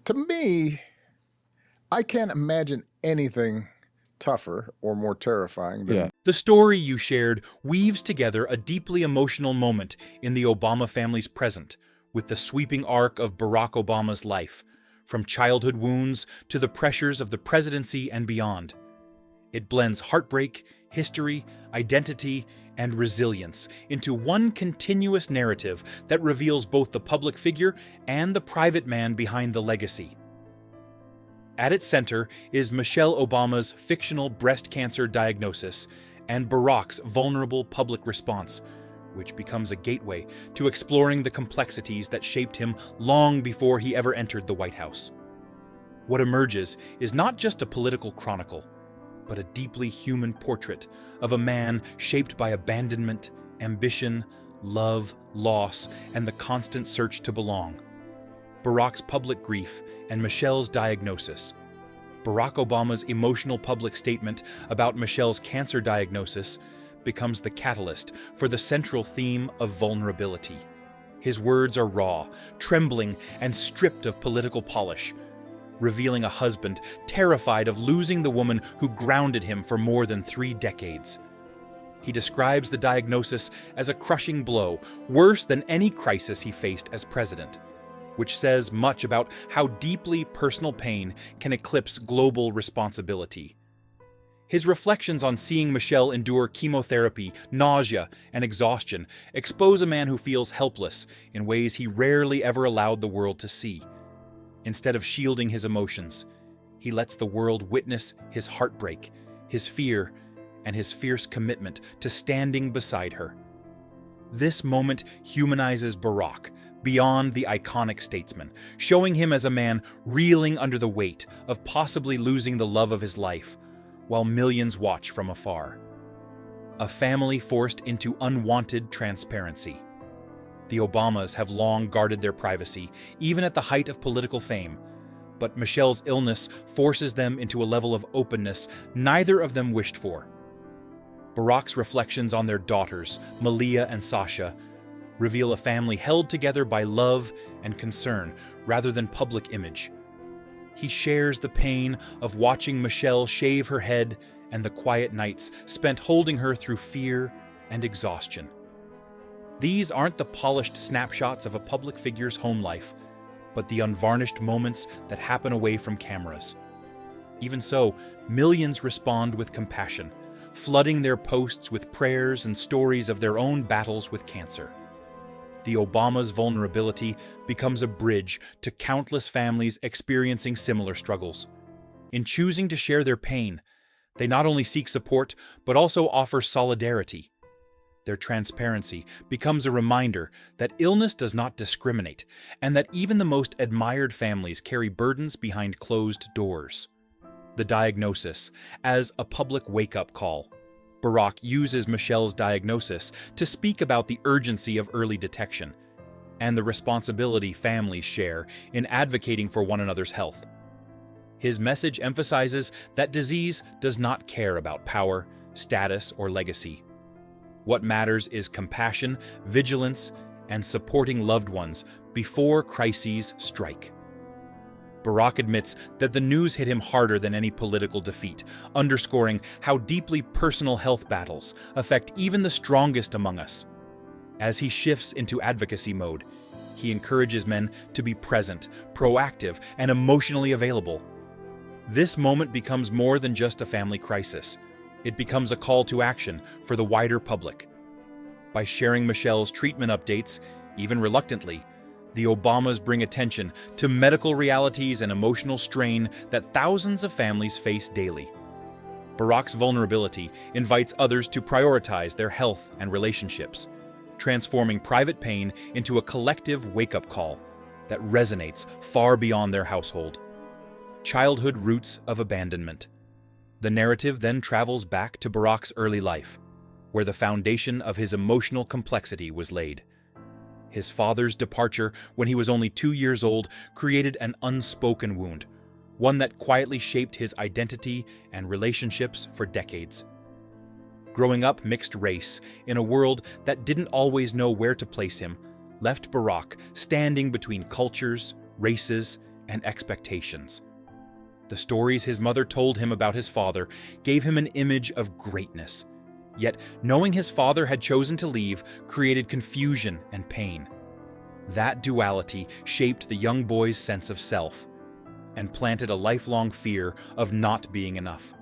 To me, I can't imagine anything tougher or more terrifying Yeah. than The story you shared weaves together a deeply emotional moment in the Obama family's present, with the sweeping arc of Barack Obama's life, from childhood wounds to the pressures of the presidency and beyond. It blends heartbreak, history, identity, and resilience into one continuous narrative that reveals both the public figure and the private man behind the legacy. At its center is Michelle Obama's fictional breast cancer diagnosis and Barack's vulnerable public response, which becomes a gateway to exploring the complexities that shaped him long before he ever entered the White House. What emerges is not just a political chronicle, but a deeply human portrait of a man shaped by abandonment, ambition, love, loss, and the constant search to belong. Barack's public grief and Michelle's diagnosis. Barack Obama's emotional public statement about Michelle's cancer diagnosis becomes the catalyst for the central theme of vulnerability. His words are raw, trembling, and stripped of political polish, revealing a husband terrified of losing the woman who grounded him for more than 3 decades. He describes the diagnosis as a crushing blow, worse than any crisis he faced as president, which says much about how deeply personal pain can eclipse global responsibility. His reflections on seeing Michelle endure chemotherapy, nausea, and exhaustion expose a man who feels helpless in ways he rarely ever allowed the world to see. Instead of shielding his emotions, he lets the world witness his heartbreak, his fear, and his fierce commitment to standing beside her. This moment humanizes Barack beyond the iconic statesman, showing him as a man reeling under the weight of possibly losing the love of his life, while millions watch from afar. A family forced into unwanted transparency. The Obamas have long guarded their privacy, even at the height of political fame, but Michelle's illness forces them into a level of openness neither of them wished for. Barack's reflections on their daughters, Malia and Sasha, reveal a family held together by love and concern rather than public image. He shares the pain of watching Michelle shave her head and the quiet nights spent holding her through fear and exhaustion. These aren't the polished snapshots of a public figure's home life, but the unvarnished moments that happen away from cameras. Even so, millions respond with compassion, flooding their posts with prayers and stories of their own battles with cancer. The Obamas' vulnerability becomes a bridge to countless families experiencing similar struggles. In choosing to share their pain, they not only seek support, but also offer solidarity. Their transparency becomes a reminder that illness does not discriminate, and that even the most admired families carry burdens behind closed doors. The diagnosis as a public wake-up call. Barack uses Michelle's diagnosis to speak about the urgency of early detection and the responsibility families share in advocating for one another's health. His message emphasizes that disease does not care about power, status, or legacy. What matters is compassion, vigilance, and supporting loved ones before crises strike. Barack admits that the news hit him harder than any political defeat, underscoring how deeply personal health battles affect even the strongest among us. As he shifts into advocacy mode, he encourages men to be present, proactive, and emotionally available. This moment becomes more than just a family crisis. It becomes a call to action for the wider public. By sharing Michelle's treatment updates, even reluctantly, the Obamas bring attention to medical realities and emotional strain that thousands of families face daily. Barack's vulnerability invites others to prioritize their health and relationships, transforming private pain into a collective wake-up call that resonates far beyond their household. Childhood roots of abandonment. The narrative then travels back to Barack's early life, where the foundation of his emotional complexity was laid. His father's departure when he was only 2 years old created an unspoken wound, one that quietly shaped his identity and relationships for decades. Growing up mixed race in a world that didn't always know where to place him left Barack standing between cultures, races, and expectations. The stories his mother told him about his father gave him an image of greatness. Yet, knowing his father had chosen to leave created confusion and pain. That duality shaped the young boy's sense of self and planted a lifelong fear of not being enough.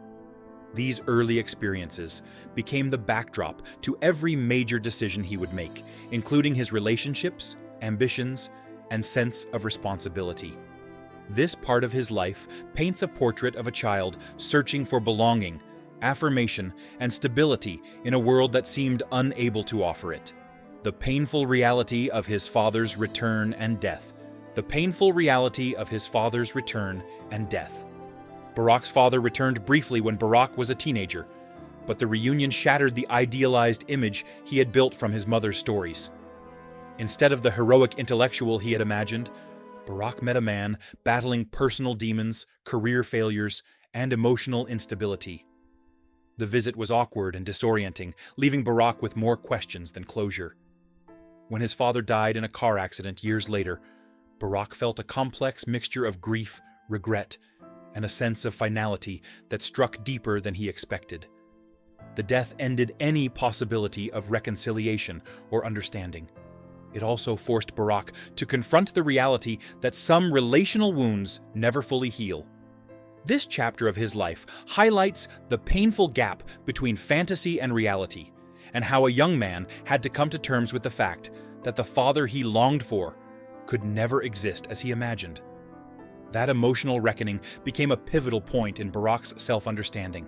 These early experiences became the backdrop to every major decision he would make, including his relationships, ambitions, and sense of responsibility. This part of his life paints a portrait of a child searching for belonging, affirmation, and stability in a world that seemed unable to offer it. The painful reality of his father's return and death. The painful reality of his father's return and death. Barack's father returned briefly when Barack was a teenager, but the reunion shattered the idealized image he had built from his mother's stories. Instead of the heroic intellectual he had imagined, Barack met a man battling personal demons, career failures, and emotional instability. The visit was awkward and disorienting, leaving Barack with more questions than closure. When his father died in a car accident years later, Barack felt a complex mixture of grief, regret, and a sense of finality that struck deeper than he expected. The death ended any possibility of reconciliation or understanding. It also forced Barack to confront the reality that some relational wounds never fully heal. This chapter of his life highlights the painful gap between fantasy and reality, and how a young man had to come to terms with the fact that the father he longed for could never exist as he imagined. That emotional reckoning became a pivotal point in Barack's self-understanding.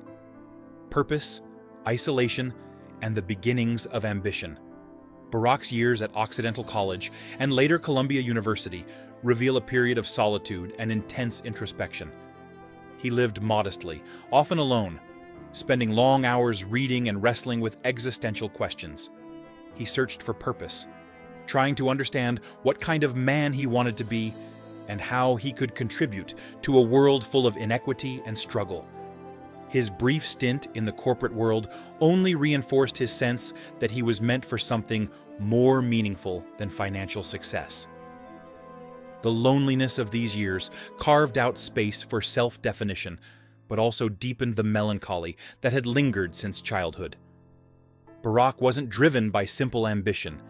Purpose, isolation, and the beginnings of ambition. Barack's years at Occidental College and later Columbia University reveal a period of solitude and intense introspection. He lived modestly, often alone, spending long hours reading and wrestling with existential questions. He searched for purpose, trying to understand what kind of man he wanted to be and how he could contribute to a world full of inequity and struggle. His brief stint in the corporate world only reinforced his sense that he was meant for something more meaningful than financial success. The loneliness of these years carved out space for self-definition, but also deepened the melancholy that had lingered since childhood. Barack wasn't driven by simple ambition.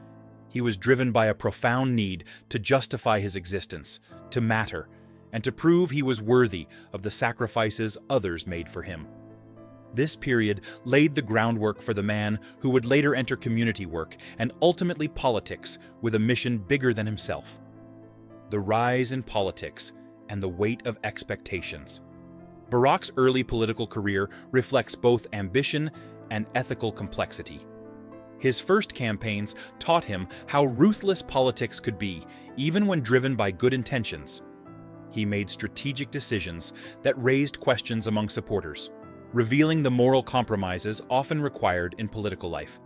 He was driven by a profound need to justify his existence, to matter, and to prove he was worthy of the sacrifices others made for him. This period laid the groundwork for the man who would later enter community work and ultimately politics with a mission bigger than himself. The rise in politics and the weight of expectations. Barack's early political career reflects both ambition and ethical complexity. His first campaigns taught him how ruthless politics could be, even when driven by good intentions. He made strategic decisions that raised questions among supporters, revealing the moral compromises often required in political life.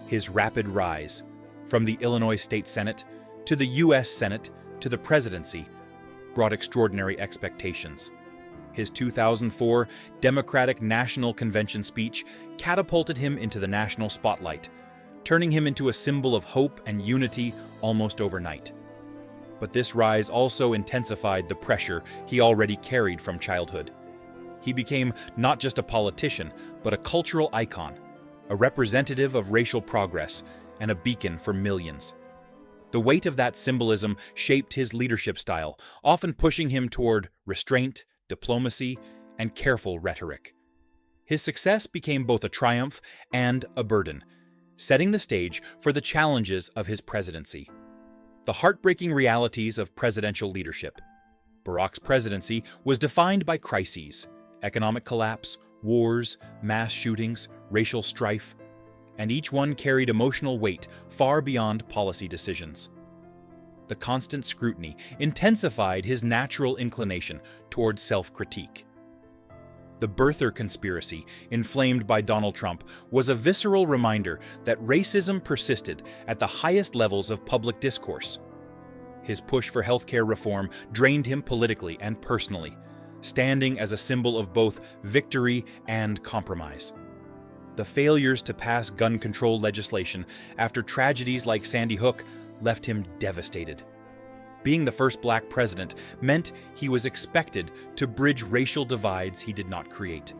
His rapid rise, from the Illinois State Senate to the U.S. Senate to the presidency, brought extraordinary expectations. His 2004 Democratic National Convention speech catapulted him into the national spotlight, turning him into a symbol of hope and unity almost overnight. But this rise also intensified the pressure he already carried from childhood. He became not just a politician, but a cultural icon, a representative of racial progress, and a beacon for millions. The weight of that symbolism shaped his leadership style, often pushing him toward restraint, diplomacy, and careful rhetoric. His success became both a triumph and a burden, setting the stage for the challenges of his presidency. The heartbreaking realities of presidential leadership. Barack's presidency was defined by crises: economic collapse, wars, mass shootings, racial strife, and each one carried emotional weight far beyond policy decisions. The constant scrutiny intensified his natural inclination towards self-critique. The birther conspiracy, inflamed by Donald Trump, was a visceral reminder that racism persisted at the highest levels of public discourse. His push for healthcare reform drained him politically and personally, standing as a symbol of both victory and compromise. The failures to pass gun control legislation after tragedies like Sandy Hook left him devastated. Being the first black president meant he was expected to bridge racial divides he did not create.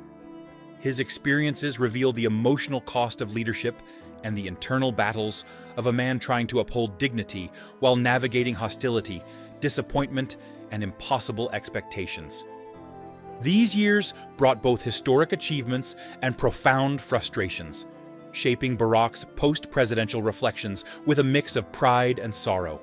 His experiences reveal the emotional cost of leadership and the internal battles of a man trying to uphold dignity while navigating hostility, disappointment, and impossible expectations. These years brought both historic achievements and profound frustrations, shaping Barack's post-presidential reflections with a mix of pride and sorrow.